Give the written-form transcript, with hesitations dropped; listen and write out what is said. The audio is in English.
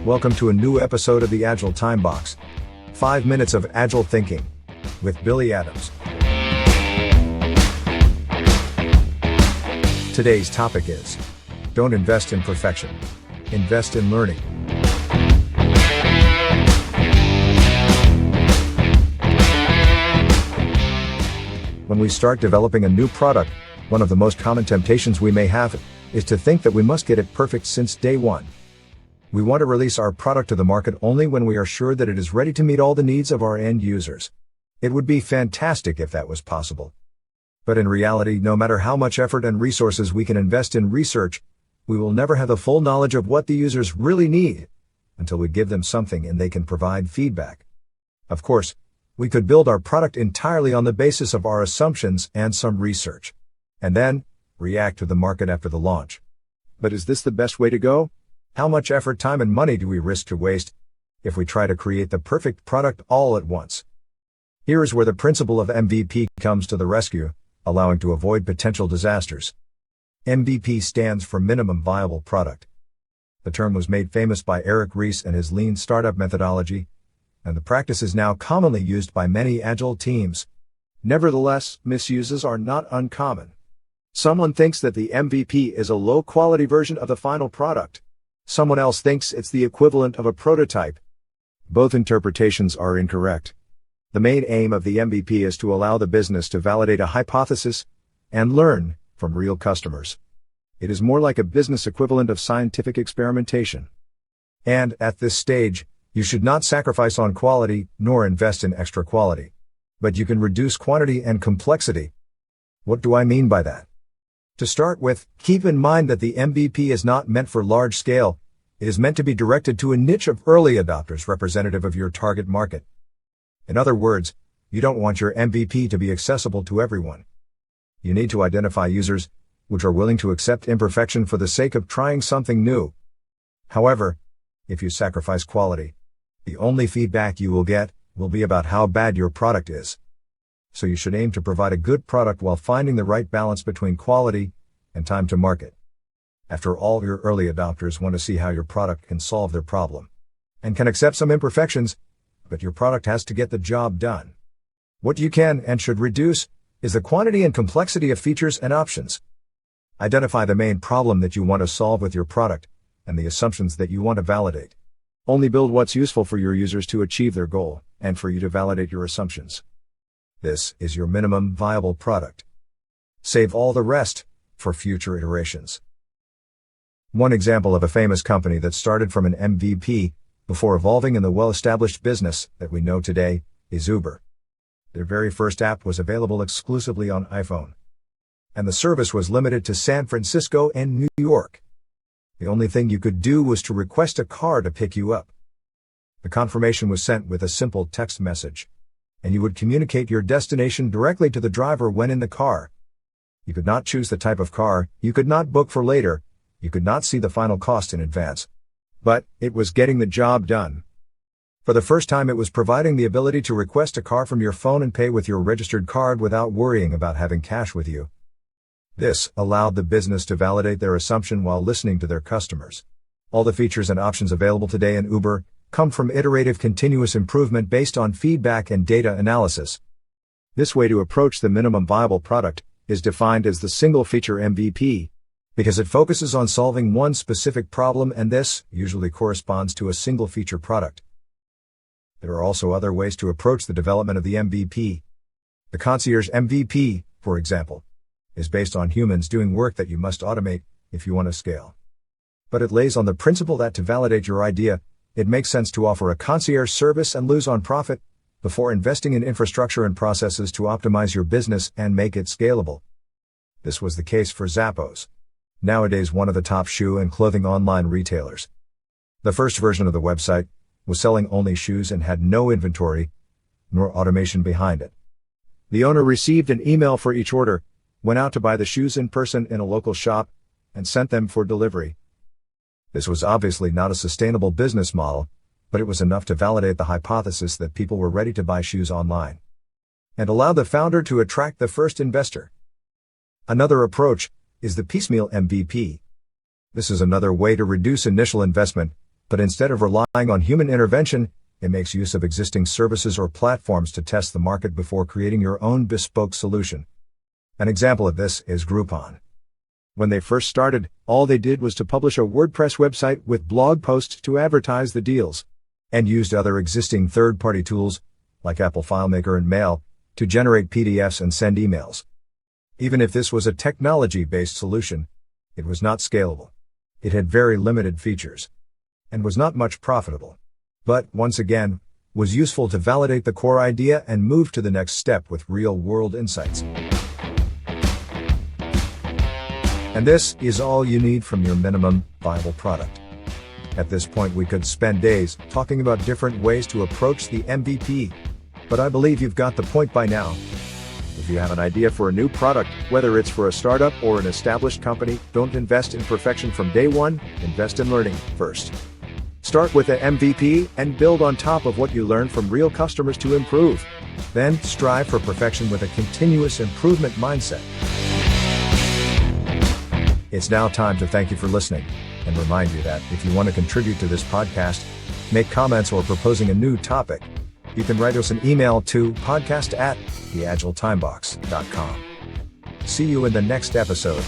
Welcome to a new episode of the Agile Time Box. 5 minutes of Agile thinking with Billy Adams. Today's topic is, don't invest in perfection. Invest in learning. When we start developing a new product, one of the most common temptations we may have is to think that we must get it perfect since day one. We want to release our product to the market only when we are sure that it is ready to meet all the needs of our end users. It would be fantastic if that was possible. But in reality, no matter how much effort and resources we can invest in research, we will never have the full knowledge of what the users really need until we give them something and they can provide feedback. Of course, we could build our product entirely on the basis of our assumptions and some research, and then react to the market after the launch. But is this the best way to go? How much effort, time, and money do we risk to waste if we try to create the perfect product all at once? Here is where the principle of MVP comes to the rescue, allowing to avoid potential disasters. MVP stands for Minimum Viable Product. The term was made famous by Eric Ries and his lean startup methodology, and the practice is now commonly used by many Agile teams. Nevertheless, misuses are not uncommon. Someone thinks that the MVP is a low-quality version of the final product. Someone else thinks it's the equivalent of a prototype. Both interpretations are incorrect. The main aim of the MVP is to allow the business to validate a hypothesis and learn from real customers. It is more like a business equivalent of scientific experimentation. And, at this stage, you should not sacrifice on quality nor invest in extra quality. But you can reduce quantity and complexity. What do I mean by that? To start with, keep in mind that the MVP is not meant for large scale. It is meant to be directed to a niche of early adopters representative of your target market. In other words, you don't want your MVP to be accessible to everyone. You need to identify users which are willing to accept imperfection for the sake of trying something new. However, if you sacrifice quality, the only feedback you will get will be about how bad your product is. So you should aim to provide a good product while finding the right balance between quality and time to market. After all, your early adopters want to see how your product can solve their problem and can accept some imperfections, but your product has to get the job done. What you can and should reduce is the quantity and complexity of features and options. Identify the main problem that you want to solve with your product and the assumptions that you want to validate. Only build what's useful for your users to achieve their goal and for you to validate your assumptions. This is your minimum viable product. Save all the rest for future iterations. One example of a famous company that started from an MVP before evolving in the well-established business that we know today is Uber. Their very first app was available exclusively on iPhone, and the service was limited to San Francisco and New York. The only thing you could do was to request a car to pick you up. The confirmation was sent with a simple text message, and you would communicate your destination directly to the driver when in the car. You could not choose the type of car, you could not book for later, you could not see the final cost in advance. But it was getting the job done. For the first time, it was providing the ability to request a car from your phone and pay with your registered card without worrying about having cash with you. This allowed the business to validate their assumption while listening to their customers. All the features and options available today in Uber come from iterative continuous improvement based on feedback and data analysis. This way to approach the minimum viable product is defined as the single feature MVP, because it focuses on solving one specific problem, and this usually corresponds to a single feature product. There are also other ways to approach the development of the MVP. The concierge MVP, for example, is based on humans doing work that you must automate if you want to scale. But it lays on the principle that to validate your idea, it makes sense to offer a concierge service and lose on profit before investing in infrastructure and processes to optimize your business and make it scalable. This was the case for Zappos, nowadays one of the top shoe and clothing online retailers. The first version of the website was selling only shoes and had no inventory, nor automation behind it. The owner received an email for each order, went out to buy the shoes in person in a local shop, and sent them for delivery. This was obviously not a sustainable business model, but it was enough to validate the hypothesis that people were ready to buy shoes online, and allow the founder to attract the first investor. Another approach is the piecemeal MVP. This is another way to reduce initial investment But instead of relying on human intervention, it makes use of existing services or platforms to test the market before creating your own bespoke solution. An example of this is Groupon. When they first started, all they did was to publish a WordPress website with blog posts to advertise the deals, and used other existing third-party tools, like Apple FileMaker and Mail, to generate PDFs and send emails. Even if this was a technology-based solution, it was not scalable. It had very limited features, and was not much profitable. But, once again, was useful to validate the core idea and move to the next step with real-world insights. And this is all you need from your minimum viable product. At this point we could spend days talking about different ways to approach the MVP, but I believe you've got the point by now. If you have an idea for a new product, whether it's for a startup or an established company, don't invest in perfection from day one, invest in learning first. Start with an MVP and build on top of what you learn from real customers to improve. Then strive for perfection with a continuous improvement mindset. It's now time to thank you for listening, and remind you that if you want to contribute to this podcast, make comments or proposing a new topic, you can write us an email to podcast@theagiletimebox.com. See you in the next episode.